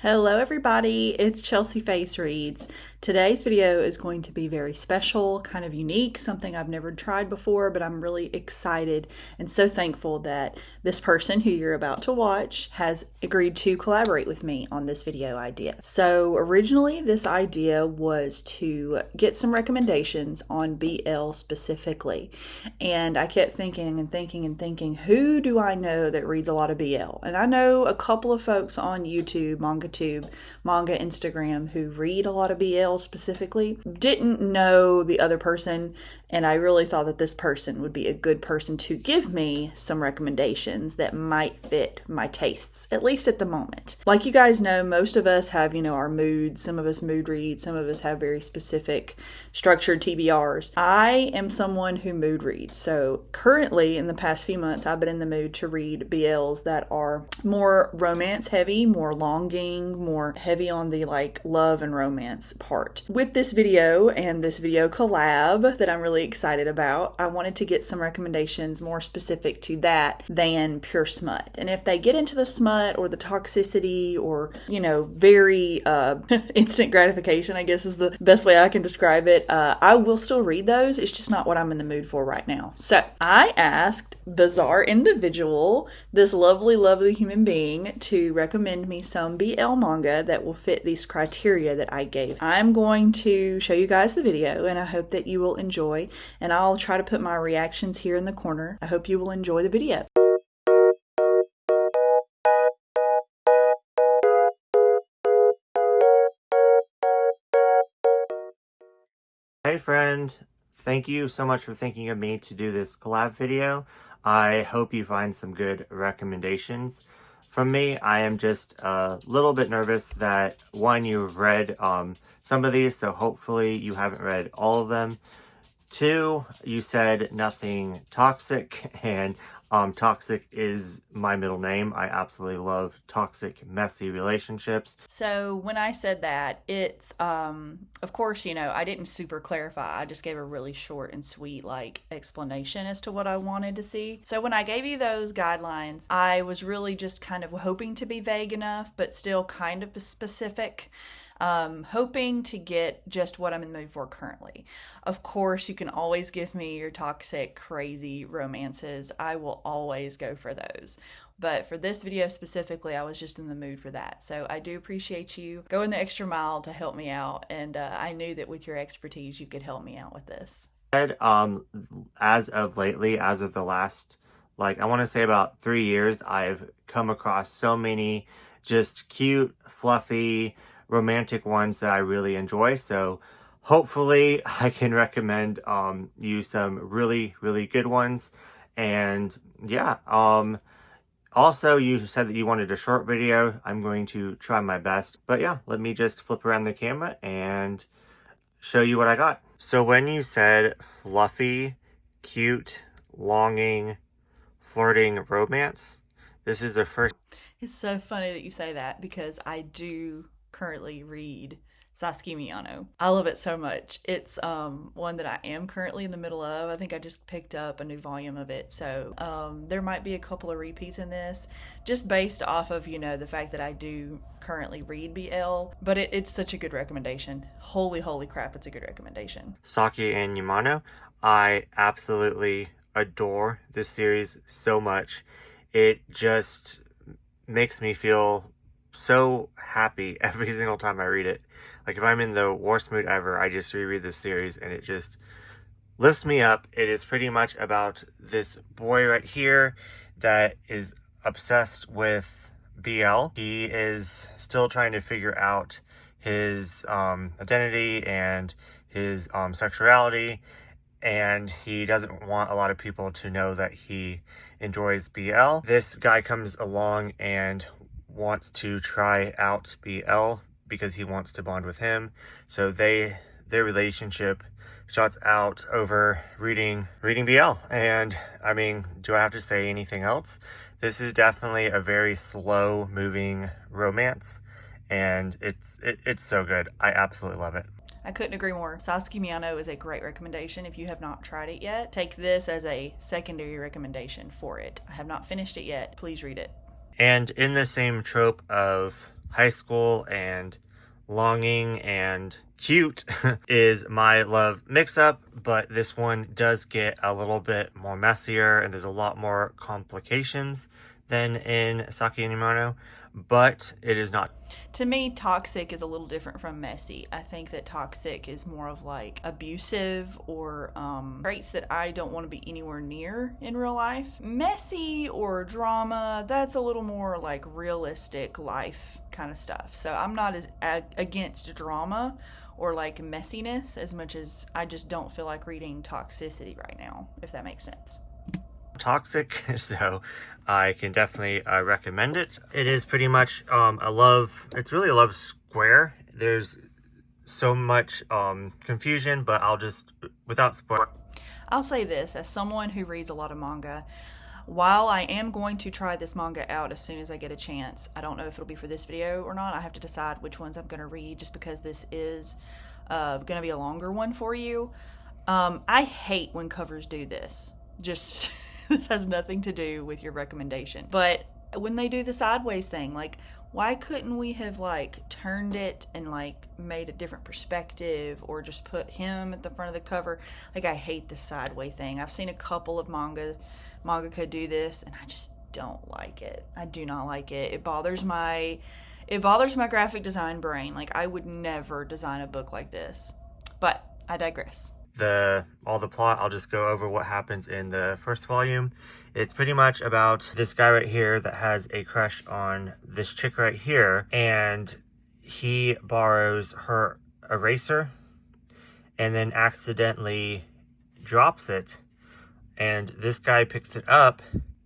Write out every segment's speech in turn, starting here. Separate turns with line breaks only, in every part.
Hello everybody, it's Chelsea Face Reads. Today's video is going to be very special, kind of unique, something I've never tried before, but I'm really excited and so thankful that this person who you're about to watch has agreed to collaborate with me on this video idea. So originally this idea was to get some recommendations on BL specifically, and I kept thinking, who do I know that reads a lot of BL? And I know a couple of folks on YouTube, Mangatube, Manga, Instagram, who read a lot of BL specifically. Didn't know the other person, and I really thought that this person would be a good person to give me some recommendations that might fit my tastes, at least at the moment. Like you guys know, most of us have, our moods. Some of us mood read, some of us have very specific structured TBRs. I am someone who mood reads. So currently, in the past few months, I've been in the mood to read BLs that are more romance heavy, more longing, more heavy on the love and romance part. With this video and this video collab that I'm really excited about, I wanted to get some recommendations more specific to that than pure smut. And if they get into the smut or the toxicity or, very instant gratification, I guess is the best way I can describe it, I will still read those. It's just not what I'm in the mood for right now. So I asked Bizarre Individual, this lovely human being, to recommend me some BL manga that will fit these criteria that I gave. I'm going to show you guys the video, and I hope that you will enjoy, and I'll try to put my reactions here in the corner. I hope you will enjoy the video.
Hey friend, thank you so much for thinking of me to do this collab video. I hope you find some good recommendations from me. I am just a little bit nervous that, one, you've read some of these, so hopefully you haven't read all of them. Two, you said nothing toxic, and toxic is my middle name. I absolutely love toxic, messy relationships.
So when I said that, it's, of course, I didn't super clarify. I just gave a really short and sweet, explanation as to what I wanted to see. So when I gave you those guidelines, I was really just kind of hoping to be vague enough, but still kind of specific. Hoping to get just what I'm in the mood for currently. Of course, you can always give me your toxic, crazy romances. I will always go for those. But for this video specifically, I was just in the mood for that. So I do appreciate you going the extra mile to help me out. And I knew that with your expertise, you could help me out with this.
As of lately, as of the last, I want to say about 3 years, I've come across so many just cute, fluffy, romantic ones that I really enjoy. So hopefully I can recommend you some really good ones. And yeah, also you said that you wanted a short video. I'm going to try my best, but yeah, let me just flip around the camera and show you what I got. So when you said fluffy, cute, longing, flirting romance, this is the first.
It's so funny that you say that, because I do currently read Sasaki Miyano. I love it so much. It's one that I am currently in the middle of. I think I just picked up a new volume of it, so there might be a couple of repeats in this, just based off of the fact that I do currently read BL, but it's such a good recommendation. Holy crap, it's a good recommendation.
Saki and Yamano, I absolutely adore this series so much. It just makes me feel so happy every single time I read it. If I'm in the worst mood ever, I just reread this series and it just lifts me up. It is pretty much about this boy right here that is obsessed with BL. He is still trying to figure out his identity and his sexuality, and he doesn't want a lot of people to know that he enjoys BL. This guy comes along and wants to try out BL because he wants to bond with him. So their relationship starts out over reading BL. And I mean, do I have to say anything else? This is definitely a very slow moving romance, and it's so good. I absolutely love it.
I couldn't agree more. Sasaki Miyano is a great recommendation. If you have not tried it yet, take this as a secondary recommendation for it. I have not finished it yet. Please read it.
And in the same trope of high school and longing and cute is My Love Mix-Up, but this one does get a little bit more messier and there's a lot more complications than in Saki Mono, but it is not.
To me, toxic is a little different from messy. I think that toxic is more of like abusive or traits that I don't want to be anywhere near in real life. Messy or drama, that's a little more like realistic life kind of stuff. So I'm not as against drama or like messiness as much as I just don't feel like reading toxicity right now, if that makes sense.
Toxic, so I can definitely recommend it. It is pretty much it's really a love square. There's so much confusion, but without spoiler.
I'll say this, as someone who reads a lot of manga, while I am going to try this manga out as soon as I get a chance, I don't know if it'll be for this video or not. I have to decide which ones I'm going to read just because this is going to be a longer one for you. I hate when covers do this. Just... this has nothing to do with your recommendation. But when they do the sideways thing, like, why couldn't we have, like, turned it and, like, made a different perspective or just put him at the front of the cover? Like, I hate this sideways thing. I've seen a couple of mangaka do this, and I just don't like it. I do not like it. It bothers my graphic design brain. Like, I would never design a book like this. But I digress.
All the plot, I'll just go over what happens in the first volume. It's pretty much about this guy right here that has a crush on this chick right here, and he borrows her eraser and then accidentally drops it, and this guy picks it up,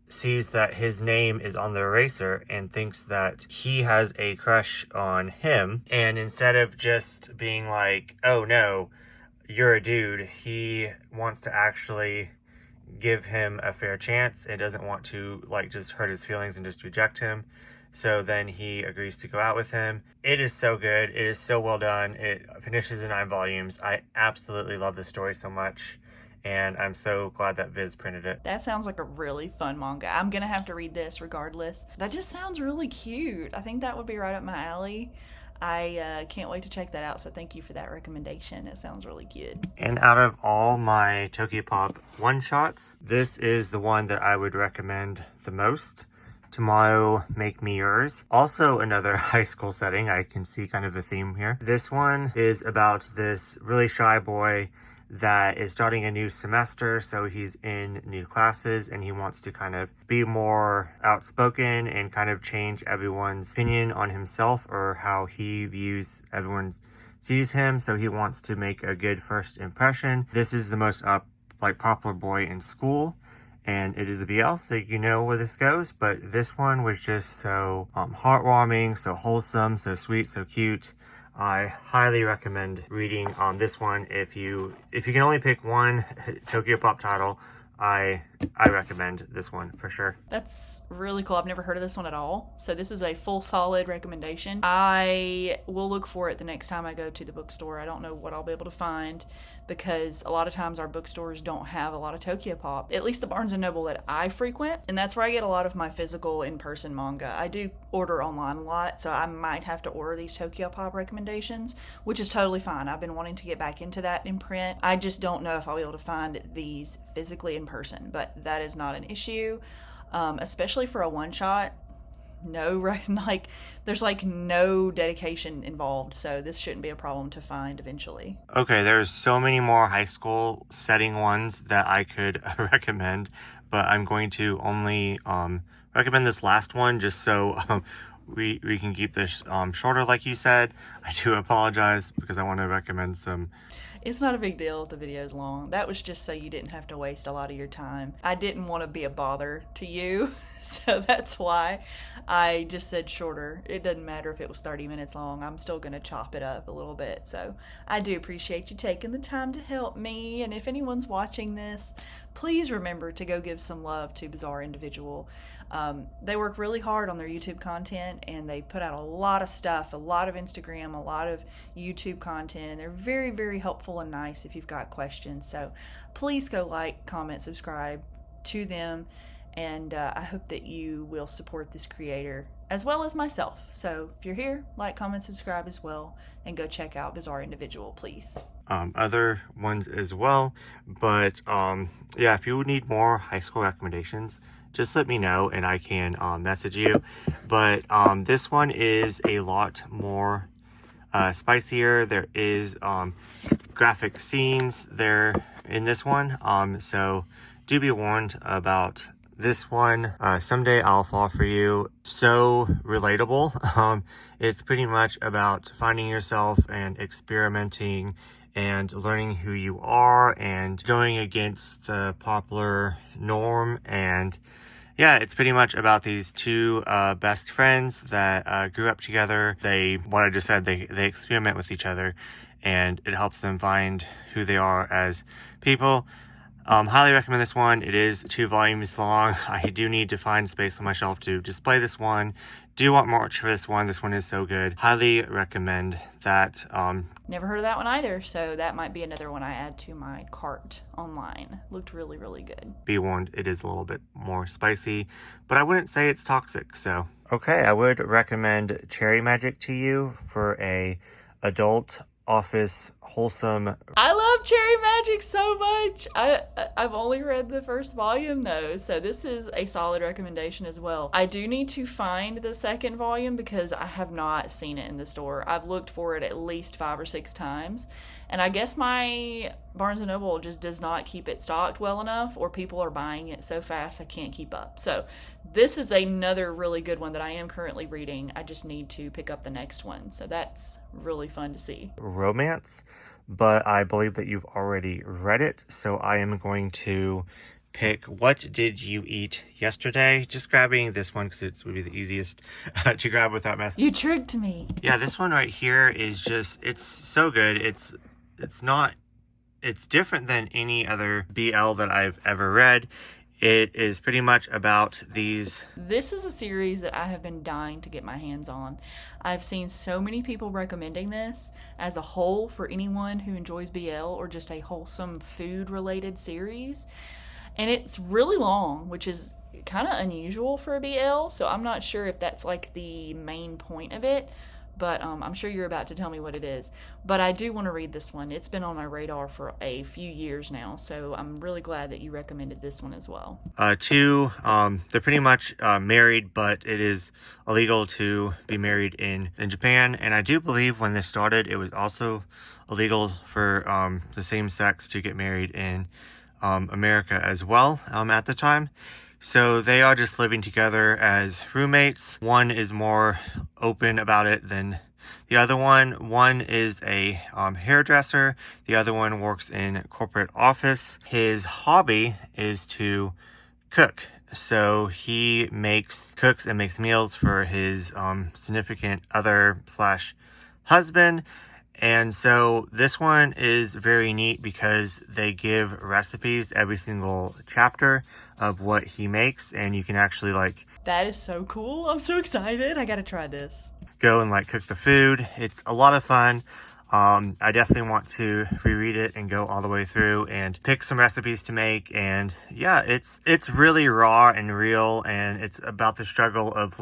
sees that his name is on the eraser and thinks that he has a crush on him, and instead of just being like, oh no, you're a dude, he wants to actually give him a fair chance and doesn't want to like just hurt his feelings and just reject him. So then he agrees to go out with him. It is so good. It is so well done. It finishes in 9 volumes. I absolutely love this story so much, and I'm so glad that Viz printed it.
That sounds like a really fun manga. I'm gonna have to read this regardless. That just sounds really cute. I think that would be right up my alley. I can't wait to check that out, so thank you for that recommendation. It sounds really good.
And out of all my Tokyopop one-shots, this is the one that I would recommend the most. Tomorrow, Make Me Yours. Also another high school setting. I can see kind of a theme here. This one is about this really shy boy that is starting a new semester, so he's in new classes and he wants to kind of be more outspoken and kind of change everyone's opinion on himself or how he views everyone sees him, so he wants to make a good first impression. This is the most popular boy in school, and it is a BL, so you know where this goes, but this one was just so heartwarming, so wholesome, so sweet, so cute. I highly recommend reading this one. If you can only pick one Tokyopop title, I recommend this one for sure.
That's really cool. I've never heard of this one at all. So this is a full solid recommendation. I will look for it the next time I go to the bookstore. I don't know what I'll be able to find because a lot of times our bookstores don't have a lot of Tokyopop, at least the Barnes & Noble that I frequent. And that's where I get a lot of my physical in-person manga. I do order online a lot, so I might have to order these Tokyopop recommendations, which is totally fine. I've been wanting to get back into that in print. I just don't know if I'll be able to find these physically in person, but that is not an issue, especially for a one-shot. There's like no dedication involved, so this shouldn't be a problem to find eventually.
Okay, there's so many more high school setting ones that I could recommend, but I'm going to only recommend this last one just so we can keep this shorter, like you said. I do apologize because I want to recommend some.
It's not a big deal if the video is long. That was just so you didn't have to waste a lot of your time. I didn't want to be a bother to you, so that's why I just said shorter. It doesn't matter if it was 30 minutes long. I'm still going to chop it up a little bit. So I do appreciate you taking the time to help me. And if anyone's watching this, please remember to go give some love to Bizarre Individual. They work really hard on their YouTube content, and they put out a lot of stuff, a lot of Instagram, a lot of YouTube content, and they're very, very helpful and nice if you've got questions. So please go like, comment, subscribe to them, and I hope that you will support this creator. as well as myself. So if you're here, like, comment, subscribe as well, and go check out Bizarre Individual, please.
Other ones as well, but yeah, if you need more high school recommendations, just let me know and I can message you. But this one is a lot more spicier. There is graphic scenes there in this one, so do be warned about this one. Someday I'll Fall for You. So relatable. It's pretty much about finding yourself and experimenting and learning who you are and going against the popular norm. And yeah, it's pretty much about these two best friends that grew up together. What I just said, they experiment with each other, and it helps them find who they are as people. Highly recommend this one. It is 2 volumes long. I do need to find space on my shelf to display this one. Do want merch for this one. This one is so good. Highly recommend that.
Never heard of that one either, so that might be another one I add to my cart online. Looked really, really good.
Be warned, it is a little bit more spicy, but I wouldn't say it's toxic, so. Okay, I would recommend Cherry Magic to you for a adult office wholesome.
I love Cherry Magic so much. I've only read the first volume though, so this is a solid recommendation as well. I do need to find the second volume because I have not seen it in the store. I've looked for it at least 5 or 6 times, and I guess my Barnes & Noble just does not keep it stocked well enough, or people are buying it so fast I can't keep up. So this is another really good one that I am currently reading. I just need to pick up the next one, so that's really fun to see.
Romance, but I believe that you've already read it, so I am going to pick What Did You Eat Yesterday? Just grabbing this one because it would be the easiest to grab without messing.
You tricked me.
Yeah, this one right here is just, it's so good. It's different than any other BL that I've ever read. It is pretty much about these.
This is a series that I have been dying to get my hands on. I've seen so many people recommending this as a whole for anyone who enjoys BL or just a wholesome food related series. And it's really long, which is kind of unusual for a BL. So I'm not sure if that's like the main point of it. But I'm sure you're about to tell me what it is. But I do want to read this one. It's been on my radar for a few years now, so I'm really glad that you recommended this one as well.
They're pretty much married, but it is illegal to be married in Japan. And I do believe when this started, it was also illegal for the same sex to get married in America as well at the time. So they are just living together as roommates. One is more open about it than the other one. One is a hairdresser. The other one works in corporate office. His hobby is to cook. So he cooks and makes meals for his significant other / husband. And so this one is very neat because they give recipes every single chapter of what he makes, and you can actually
That is so cool. I'm so excited. I gotta try this.
Go and cook the food. It's a lot of fun. I definitely want to reread it and go all the way through and pick some recipes to make. And yeah, it's really raw and real, and it's about the struggle of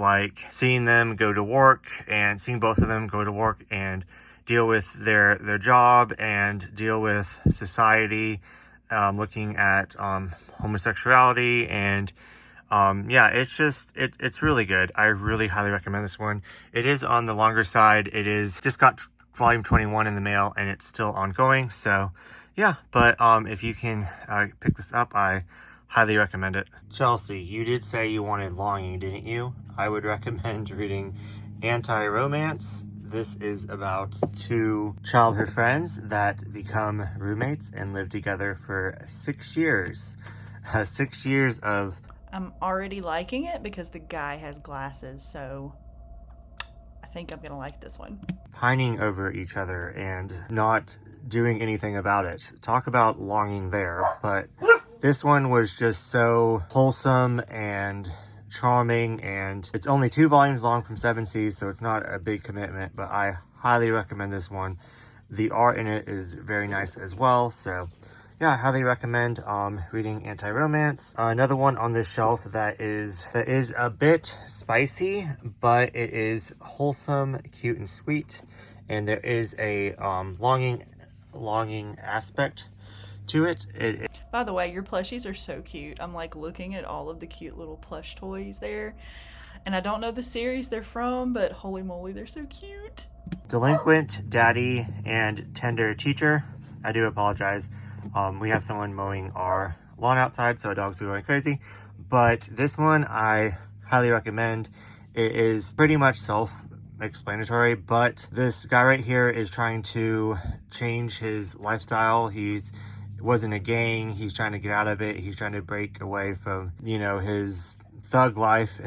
seeing them go to work and seeing both of them go to work and deal with their job and deal with society, looking at homosexuality, and yeah, it's really good. I really highly recommend this one. It is on the longer side. It is just got volume 21 in the mail, and it's still ongoing. So yeah, but if you can pick this up, I highly recommend it. Chelsea, you did say you wanted longing, didn't you? I would recommend reading Anti-Romance. This is about 2 childhood friends that become roommates and live together for 6 years. 6 years of...
I'm already liking it because the guy has glasses, so I think I'm gonna like this one.
Pining over each other and not doing anything about it. Talk about longing there, but this one was just so wholesome and charming, and it's only 2 volumes long from 7 Seas, so it's not a big commitment, but I highly recommend this one. The art in it is very nice as well, so yeah, I highly recommend reading anti-romance. Another one on this shelf that is a bit spicy, but it is wholesome, cute, and sweet, and there is a longing aspect to it.
By the way, your plushies are so cute. I'm like looking at all of the cute little plush toys there, and I don't know the series they're from, but holy moly, they're so cute.
Delinquent Daddy and Tender Teacher. I do apologize. We have someone mowing our lawn outside, so our dogs are going crazy. But this one I highly recommend. It is pretty much self-explanatory, but this guy right here is trying to change his lifestyle. He was in a gang. He's trying to get out of it. He's trying to break away from, you know, his thug life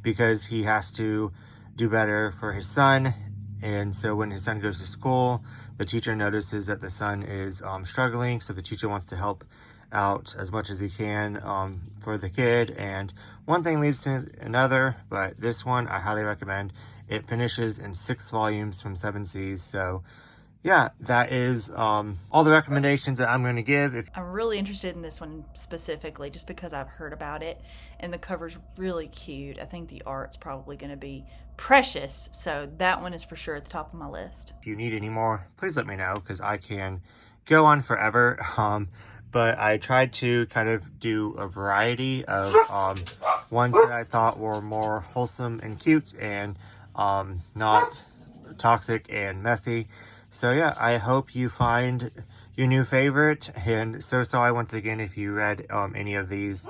because he has to do better for his son. And so when his son goes to school, the teacher notices that the son is struggling. So the teacher wants to help out as much as he can for the kid. And one thing leads to another, but this one I highly recommend. It finishes in 6 volumes from 7 Seas. So yeah, that is all the recommendations that I'm going to give.
I'm really interested in this one specifically just because I've heard about it, and the cover's really cute. I think the art's probably going to be precious, so that one is for sure at the top of my list.
If you need any more, please let me know, because I can go on forever. But I tried to kind of do a variety of ones that I thought were more wholesome and cute and not toxic and messy. So yeah, I hope you find your new favorite, and so sorry once again if you read any of these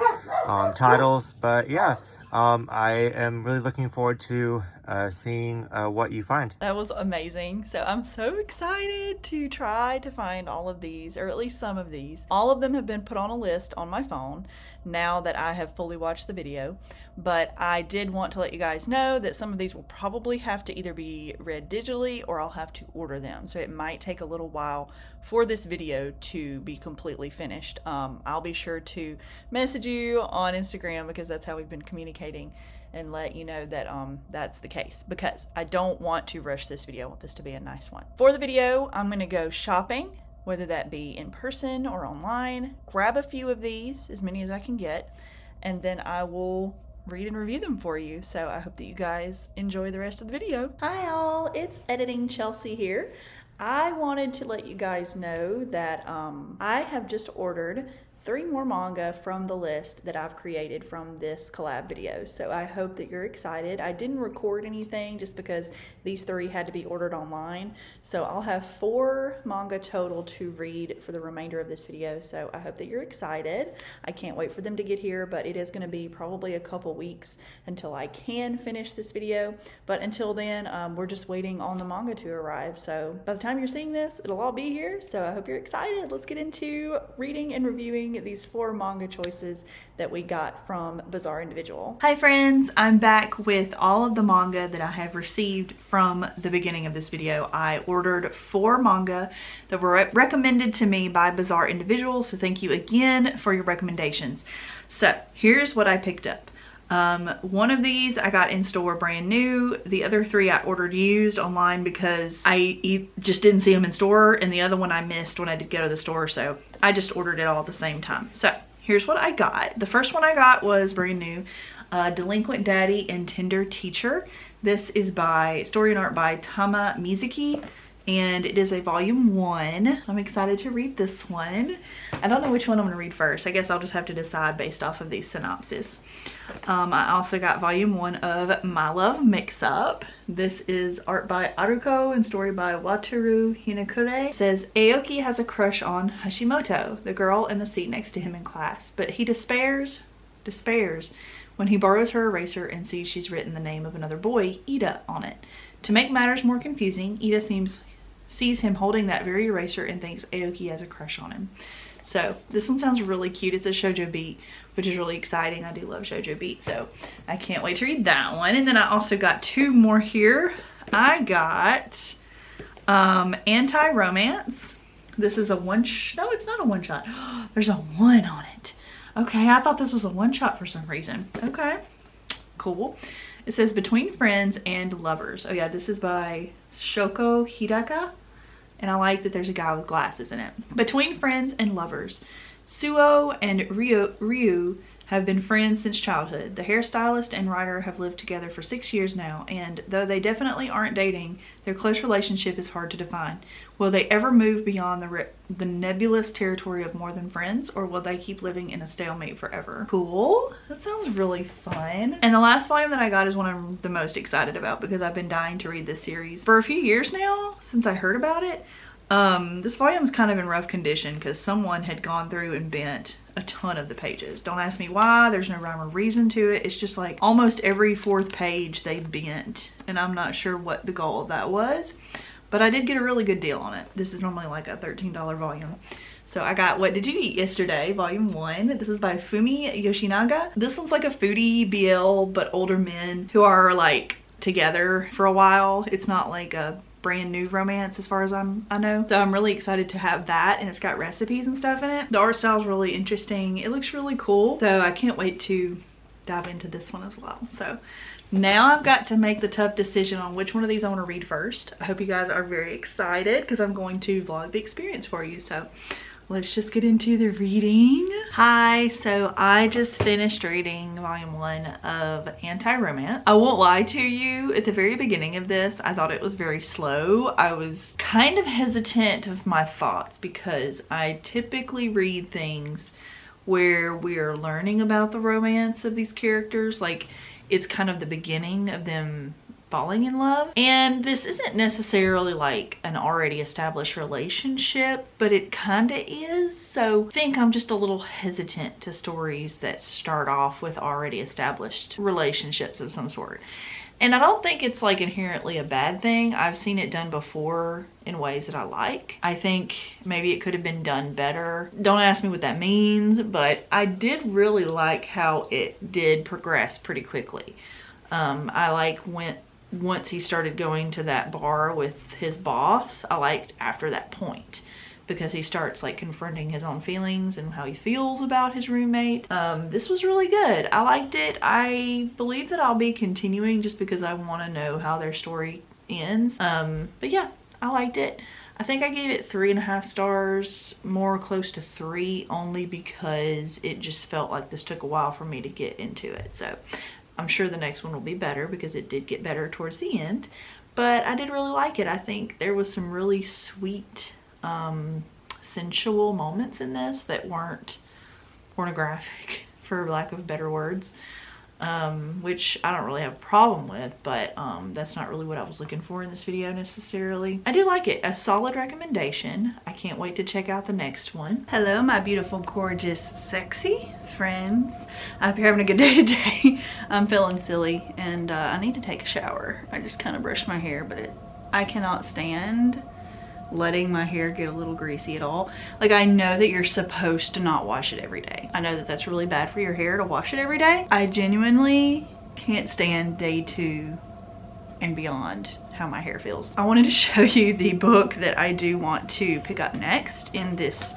titles, but yeah, I am really looking forward to seeing what you find.
That was amazing. So I'm so excited to try to find all of these, or at least some of these. All of them have been put on a list on my phone now that I have fully watched the video, but I did want to let you guys know that some of these will probably have to either be read digitally or I'll have to order them. So it might take a little while for this video to be completely finished. I'll be sure to message you on Instagram because that's how we've been communicating, and let you know that that's the case, because I don't want to rush this video. I want this to be a nice one. For the video, I'm going to go shopping, whether that be in person or online, grab a few of these, as many as I can get, and then I will read and review them for you. So I hope that you guys enjoy the rest of the video. Hi all, it's Editing Chelsea here. I wanted to let you guys know that I have just ordered 3 more manga from the list that I've created from this collab video. So I hope that you're excited. I didn't record anything just because these 3 had to be ordered online. So I'll have 4 manga total to read for the remainder of this video. So I hope that you're excited. I can't wait for them to get here, but it is going to be probably a couple weeks until I can finish this video. But until then, we're just waiting on the manga to arrive. So by the time you're seeing this, it'll all be here. So I hope you're excited. Let's get into reading and reviewing these 4 manga choices that we got from Bizarre Individual. Hi friends, I'm back with all of the manga that I have received from the beginning of this video. I ordered 4 manga that were recommended to me by Bizarre Individual, so thank you again for your recommendations. So here's what I picked up. One of these I got in store brand new. The other 3 I ordered used online because I just didn't see them in store, and the other one I missed when I did go to the store, so I just ordered it all at the same time. So here's what I got. The first one I got was brand new, Delinquent Daddy and Tender Teacher. This is by story and art by Tama Mizuki, and it is a volume 1. I'm excited to read this one. I don't know which one I'm going to read first. I guess I'll just have to decide based off of these synopses. I also got volume 1 of My Love Mix-Up. This is art by Aruko and story by Wataru Hinakure. It says, Aoki has a crush on Hashimoto, the girl in the seat next to him in class, but he despairs when he borrows her eraser and sees she's written the name of another boy, Ida, on it. To make matters more confusing, Ida sees him holding that very eraser and thinks Aoki has a crush on him. So this one sounds really cute. It's a shoujo beat, which is really exciting. I do love shoujo beat, so I can't wait to read that one. And then I also got 2 more here. I got Anti-Romance. This is a no, it's not a one-shot. There's a 1 on it. Okay, I thought this was a one-shot for some reason. Okay, cool. It says Between Friends and Lovers. Oh yeah, this is by Shoko Hidaka. and I like that there's a guy with glasses in it. Between friends and lovers, Suo and Ryu have been friends since childhood. The hairstylist and writer have lived together for 6 years now, and though they definitely aren't dating, their close relationship is hard to define. Will they ever move beyond the nebulous territory of more than friends, or will they keep living in a stalemate forever? Cool. That sounds really fun. And the last volume that I got is one I'm the most excited about because I've been dying to read this series for a few years now since I heard about it. This volume's kind of in rough condition because someone had gone through and bent a ton of the pages. Don't ask me why, there's no rhyme or reason to it. It's just like almost every 4th page they bent, and I'm not sure what the goal of that was, but I did get a really good deal on it. This is normally like a $13 volume. So I got What Did You Eat Yesterday, volume 1. This is by Fumi Yoshinaga. This one's like a foodie BL, but older men who are like together for a while. It's not like a brand new romance as far as I know. So I'm really excited to have that, and it's got recipes and stuff in it. The art style is really interesting. It looks really cool. So I can't wait to dive into this one as well. So now I've got to make the tough decision on which one of these I want to read first. I hope you guys are very excited because I'm going to vlog the experience for you. So let's just get into the reading. Hi, so I just finished reading volume 1 of Anti-Romance. I won't lie to you, at the very beginning of this, I thought it was very slow. I was kind of hesitant of my thoughts because I typically read things where we are learning about the romance of these characters. Like, it's kind of the beginning of them falling in love, and this isn't necessarily like an already established relationship, but it kind of is. So I think I'm just a little hesitant to stories that start off with already established relationships of some sort, and I don't think it's like inherently a bad thing. I've seen it done before in ways that I like. I think maybe it could have been done better. Don't ask me what that means, but I did really like how it did progress pretty quickly. I like once he started going to that bar with his boss, I liked after that point because he starts like confronting his own feelings and how he feels about his roommate. This was really good. I liked it. I believe that I'll be continuing just because I want to know how their story ends. But yeah, I liked it. I think I gave it 3.5 stars, more close to 3, only because it just felt like this took a while for me to get into it. So I'm sure the next one will be better because it did get better towards the end, but I did really like it. I think there was some really sweet, sensual moments in this that weren't pornographic, for lack of better words, which I don't really have a problem with, but that's not really what I was looking for in this video necessarily. I do like it. A solid recommendation. I can't wait to check out the next one. Hello, my beautiful, gorgeous, sexy friends. I hope you're having a good day today. I'm feeling silly and I need to take a shower. I just kind of brushed my hair, but I cannot stand letting my hair get a little greasy at all. Like, I know that you're supposed to not wash it every day. I know that that's really bad for your hair to wash it every day. I genuinely can't stand day 2 and beyond how my hair feels. I wanted to show you the book that I do want to pick up next in this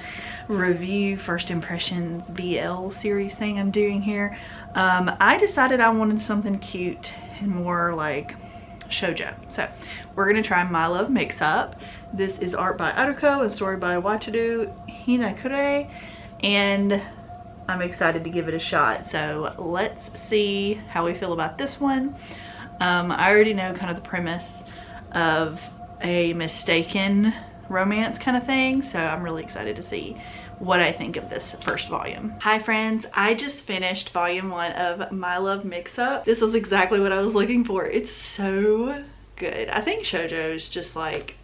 review first impressions BL series thing I'm doing here. I decided I wanted something cute and more like shoujo. So we're gonna try My Love Mix-Up. This is art by Aruko and story by Wataru Hinakure, and I'm excited to give it a shot. So let's see how we feel about this one. I already know kind of the premise of a mistaken romance kind of thing, so I'm really excited to see what I think of this first volume. Hi friends, I just finished volume 1 of My Love Mix-Up. This was exactly what I was looking for. It's so good. I think shoujo is just like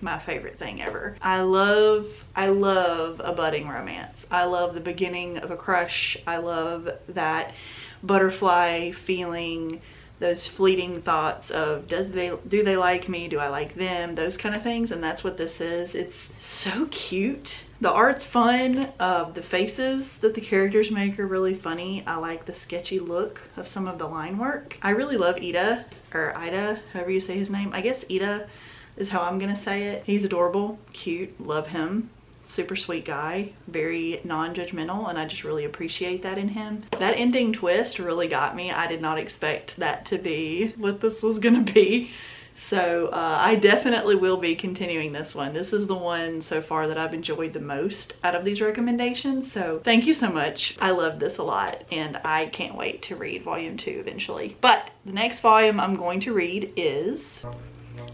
my favorite thing ever. I love a budding romance. I love the beginning of a crush. I love that butterfly feeling, those fleeting thoughts of do they like me, do I like them, those kind of things, and that's what this is. It's so cute. The art's fun. The faces that the characters make are really funny. I like the sketchy look of some of the line work. I really love Ida, or Ida, however you say his name. I guess Ida is how I'm gonna say it. He's adorable, cute, love him. Super sweet guy, very non-judgmental, and I just really appreciate that in him. That ending twist really got me. I did not expect that to be what this was gonna be. So I definitely will be continuing this one. This is the one so far that I've enjoyed the most out of these recommendations. So thank you so much. I love this a lot and I can't wait to read volume 2 eventually. But the next volume I'm going to read is...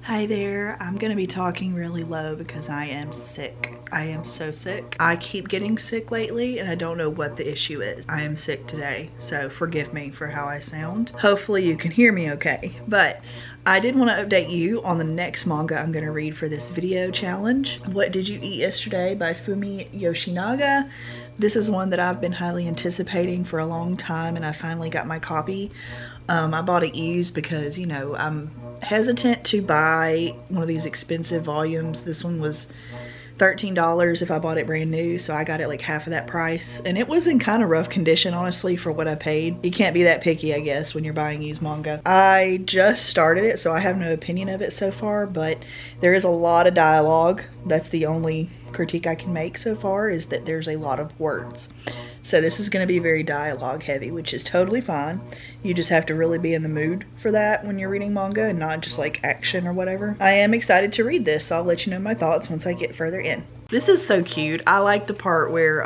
Hi there, I'm gonna be talking really low because I am sick. I am so sick. I keep getting sick lately and I don't know what the issue is. I am sick today, so forgive me for how I sound. Hopefully you can hear me okay. But I did want to update you on the next manga I'm gonna read for this video challenge. What Did You Eat Yesterday by Fumi Yoshinaga. This is one that I've been highly anticipating for a long time and I finally got my copy. I bought it used because, you know, I'm hesitant to buy one of these expensive volumes. This one was $13 if I bought it brand new, so I got it like half of that price. And it was in kind of rough condition, honestly, for what I paid. You can't be that picky, I guess, when you're buying used manga. I just started it, so I have no opinion of it so far, but there is a lot of dialogue. That's the only critique I can make so far, is that there's a lot of words. So this is going to be very dialogue heavy, which is totally fine. You just have to really be in the mood for that when you're reading manga and not just like action or whatever. I am excited to read this. I'll let you know my thoughts once I get further in. This is so cute. I like the part where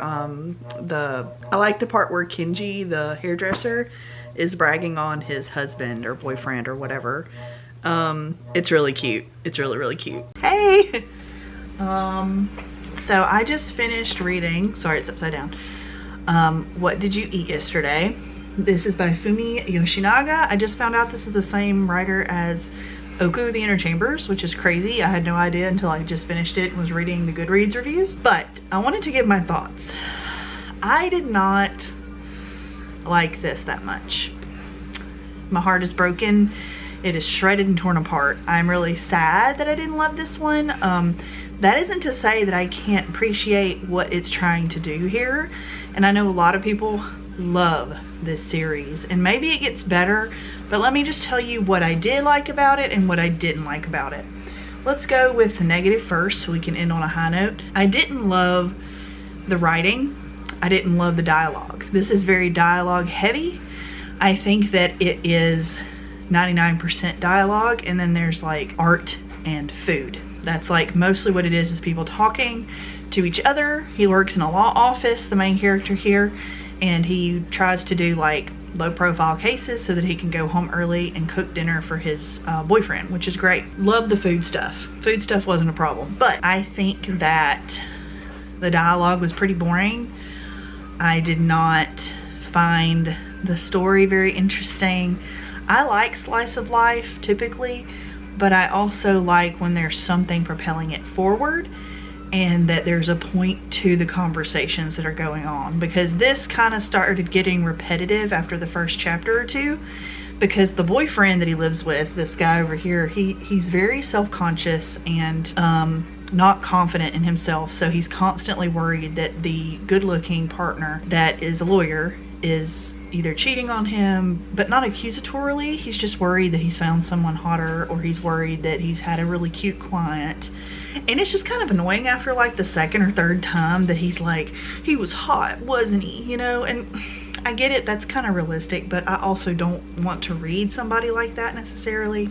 Kenji, the hairdresser, is bragging on his husband or boyfriend or whatever. It's really cute. It's really, really cute. Hey! So I just finished reading, sorry, it's upside down. What Did You Eat Yesterday? This is by Fumi Yoshinaga. I just found out this is the same writer as Oku the Inner Chambers, which is crazy. I had no idea until I just finished it and was reading the Goodreads reviews. But I wanted to give my thoughts. I did not like this that much. My heart is broken. It is shredded and torn apart. I'm really sad that I didn't love this one. That isn't to say that I can't appreciate what it's trying to do here. And I know a lot of people love this series and maybe it gets better, but let me just tell you what I did like about it and what I didn't like about it. Let's go with the negative first so we can end on a high note. I didn't love the writing. I didn't love the dialogue. This is very dialogue heavy. I think that it is 99% dialogue and then there's like art and food. That's like mostly what it is people talking to each other. He works in a law office, the main character here, and he tries to do like low profile cases so that he can go home early and cook dinner for his boyfriend, which is great. Love the food stuff. Food stuff wasn't a problem, but I think that the dialogue was pretty boring. I did not find the story very interesting. I like slice of life typically, but I also like when there's something propelling it forward and that there's a point to the conversations that are going on, because this kind of started getting repetitive after the first chapter or two, because the boyfriend that he lives with, this guy over here, he's very self-conscious and not confident in himself, so he's constantly worried that the good-looking partner that is a lawyer is either cheating on him, but not accusatorily. He's just worried that he's found someone hotter, or he's worried that he's had a really cute client. And it's just kind of annoying after like the second or third time that he's like, he was hot, wasn't he? You know, and I get it, that's kind of realistic, but I also don't want to read somebody like that necessarily.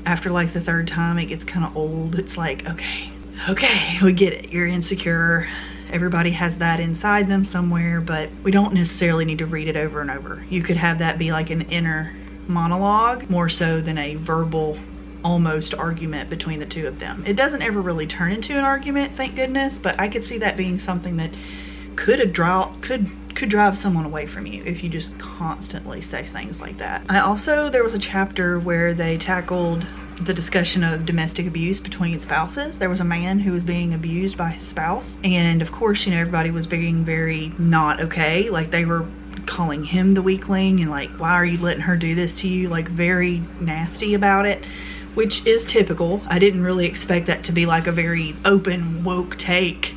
After like the third time, it gets kind of old. It's like, okay, we get it. You're insecure. Everybody has that inside them somewhere, but we don't necessarily need to read it over and over. You could have that be like an inner monologue more so than a verbal almost argument between the two of them. It doesn't ever really turn into an argument, thank goodness, but I could see that being something that could drive someone away from you if you just constantly say things like that. There was a chapter where they tackled the discussion of domestic abuse between spouses. There was a man who was being abused by his spouse, and of course, you know, everybody was being very not okay. Like they were calling him the weakling and like, why are you letting her do this to you? Like very nasty about it, which is typical. I didn't really expect that to be like a very open, woke take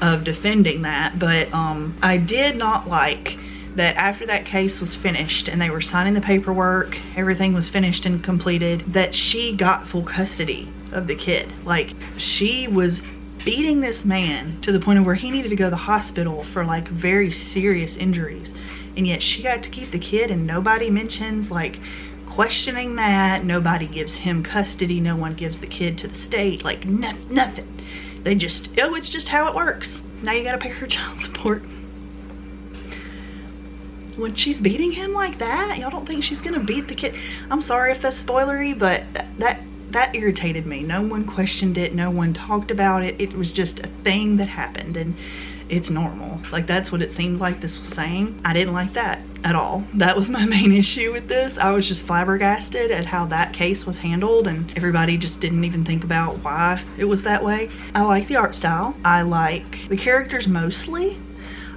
of defending that, but I did not like that after that case was finished and they were signing the paperwork, everything was finished and completed, that she got full custody of the kid. Like she was beating this man to the point of where he needed to go to the hospital for like very serious injuries, and yet she got to keep the kid, and nobody mentions like questioning that. Nobody gives him custody. No one gives the kid to the state. Like, nothing. They just, oh, it's just how it works. Now you gotta pay her child support. When she's beating him like that, y'all don't think she's gonna beat the kid? I'm sorry if that's spoilery, but that irritated me. No one questioned it. No one talked about it. It was just a thing that happened, and it's normal. Like, that's what it seemed like this was saying. I didn't like that at all. That was my main issue with this. I was just flabbergasted at how that case was handled, and everybody just didn't even think about why it was that way. I like the art style. I like the characters mostly.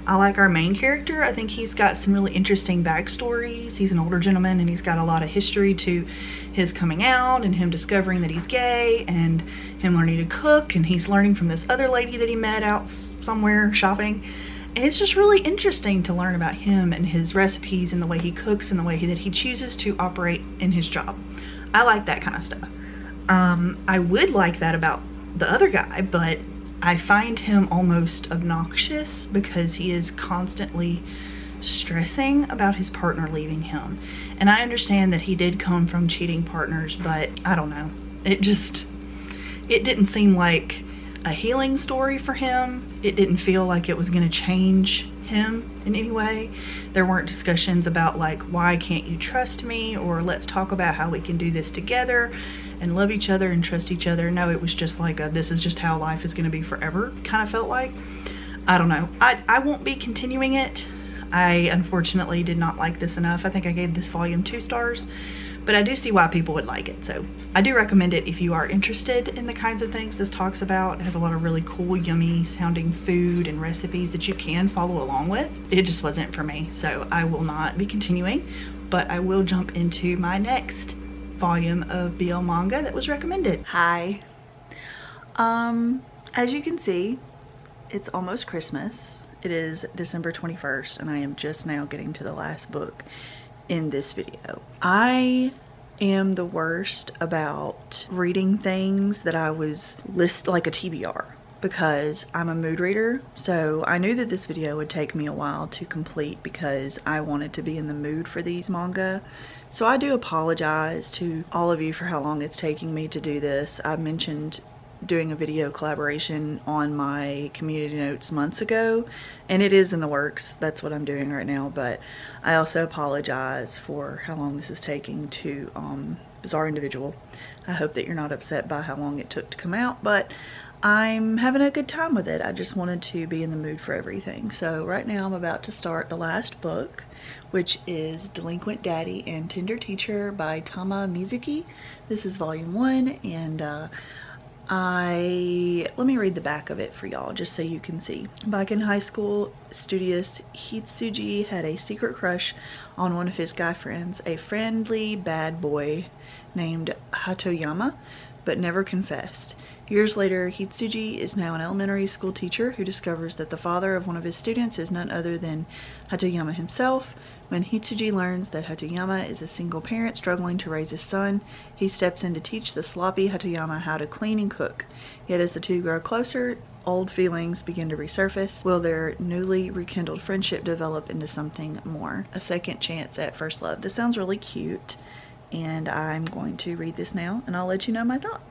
I like our main character. I think he's got some really interesting backstories. He's an older gentleman, and he's got a lot of history to his coming out and him discovering that he's gay and him learning to cook, and he's learning from this other lady that he met out somewhere shopping. And it's just really interesting to learn about him and his recipes and the way he cooks and the way that he chooses to operate in his job. I like that kind of stuff. I would like that about the other guy, but I find him almost obnoxious because he is constantly stressing about his partner leaving him. And I understand that he did come from cheating partners, but I don't know. It didn't seem like a healing story for him. It didn't feel like it was going to change him in any way. There weren't discussions about like, why can't you trust me? Or let's talk about how we can do this together and love each other and trust each other. No, it was just like this is just how life is going to be forever, kind of felt like. I don't know. I won't be continuing it. I unfortunately did not like this enough. I think I gave this volume 2 stars, but I do see why people would like it. So I do recommend it if you are interested in the kinds of things this talks about. It has a lot of really cool, yummy sounding food and recipes that you can follow along with. It just wasn't for me, so I will not be continuing, but I will jump into my next volume of BL manga that was recommended. Hi. As you can see, it's almost Christmas. It is December 21st, and I am just now getting to the last book in this video. I am the worst about reading things that I was like a TBR, because I'm a mood reader. So I knew that this video would take me a while to complete because I wanted to be in the mood for these manga. So I do apologize to all of you for how long it's taking me to do this. I mentioned doing a video collaboration on my community notes months ago, and it is in the works. That's what I'm doing right now, but I also apologize for how long this is taking to Bizarre Individual. I hope that you're not upset by how long it took to come out, but I'm having a good time with it. I just wanted to be in the mood for everything. So right now I'm about to start the last book, which is Delinquent Daddy and Tender Teacher by Tama Mizuki. This is volume 1, and let me read the back of it for y'all just so you can see. Back in high school, studious Hitsuji had a secret crush on one of his guy friends, a friendly bad boy named Hatoyama, but never confessed. Years later, Hitsuji is now an elementary school teacher who discovers that the father of one of his students is none other than Hatoyama himself. When Hitsuji learns that Hatoyama is a single parent struggling to raise his son, he steps in to teach the sloppy Hatoyama how to clean and cook. Yet as the two grow closer, old feelings begin to resurface. Will their newly rekindled friendship develop into something more? A second chance at first love. This sounds really cute, and I'm going to read this now, and I'll let you know my thoughts.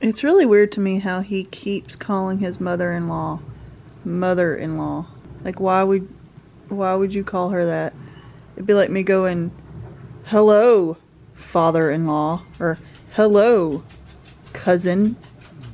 It's really weird to me how he keeps calling his mother-in-law mother-in-law. Like, why would you call her that? It'd be like me going, hello, father-in-law, or hello, cousin.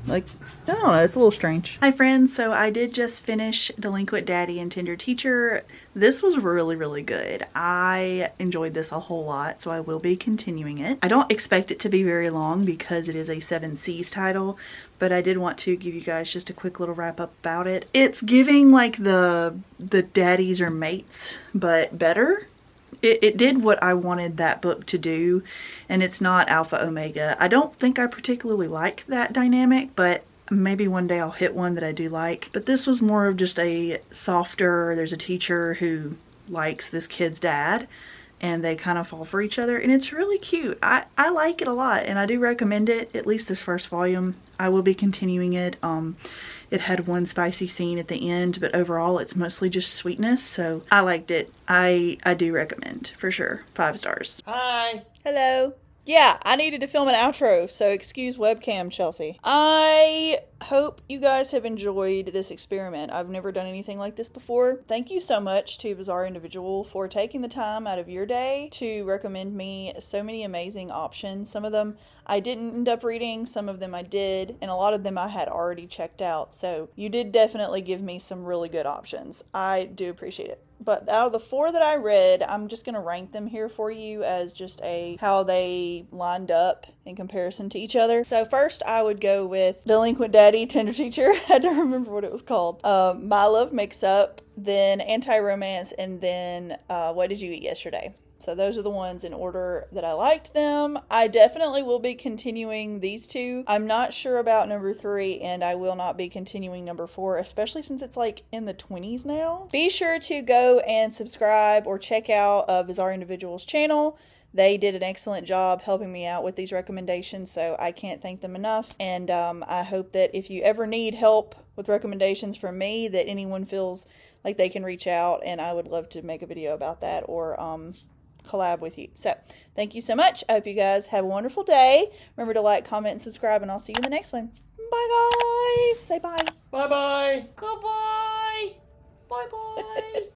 Like, I don't know, it's a little strange. Hi friends, so I did just finish Delinquent Daddy and Tender Teacher. This was really, really good. I enjoyed this a whole lot, so I will be continuing it. I don't expect it to be very long because it is a 7Cs title, but I did want to give you guys just a quick little wrap up about it. It's giving like the daddies or mates, but better. It did what I wanted that book to do, and it's not alpha omega. I don't think I particularly like that dynamic, but maybe one day I'll hit one that I do like. But this was more of just a softer, there's a teacher who likes this kid's dad, and they kind of fall for each other, and it's really cute. I like it a lot, and I do recommend it, at least this first volume. I will be continuing it. It had one spicy scene at the end, but overall it's mostly just sweetness, so I liked it. I do recommend, for sure. 5 stars.
Hi.
Hello. Yeah, I needed to film an outro, so excuse webcam, Chelsea. I hope you guys have enjoyed this experiment. I've never done anything like this before. Thank you so much to Bizarre Individual for taking the time out of your day to recommend me so many amazing options. Some of them I didn't end up reading, some of them I did, and a lot of them I had already checked out. So you did definitely give me some really good options. I do appreciate it. But out of the 4 that I read, I'm just going to rank them here for you as just how they lined up in comparison to each other. So first I would go with Delinquent Daddy, Tender Teacher. I had to remember what it was called. My Love Mix-Up, then Anti-Romance, and then What Did You Eat Yesterday? So those are the ones in order that I liked them. I definitely will be continuing these 2. I'm not sure about number 3, and I will not be continuing number 4, especially since it's like in the 20s now. Be sure to go and subscribe or check out Bizarre Individual's channel. They did an excellent job helping me out with these recommendations, so I can't thank them enough. And I hope that if you ever need help with recommendations from me, that anyone feels like they can reach out, and I would love to make a video about that or collab with you. So thank you so much. I hope you guys have a wonderful day. Remember to like, comment, and subscribe, and I'll see you in the next one. Bye, guys. Say bye.
Bye bye.
Goodbye. Bye bye.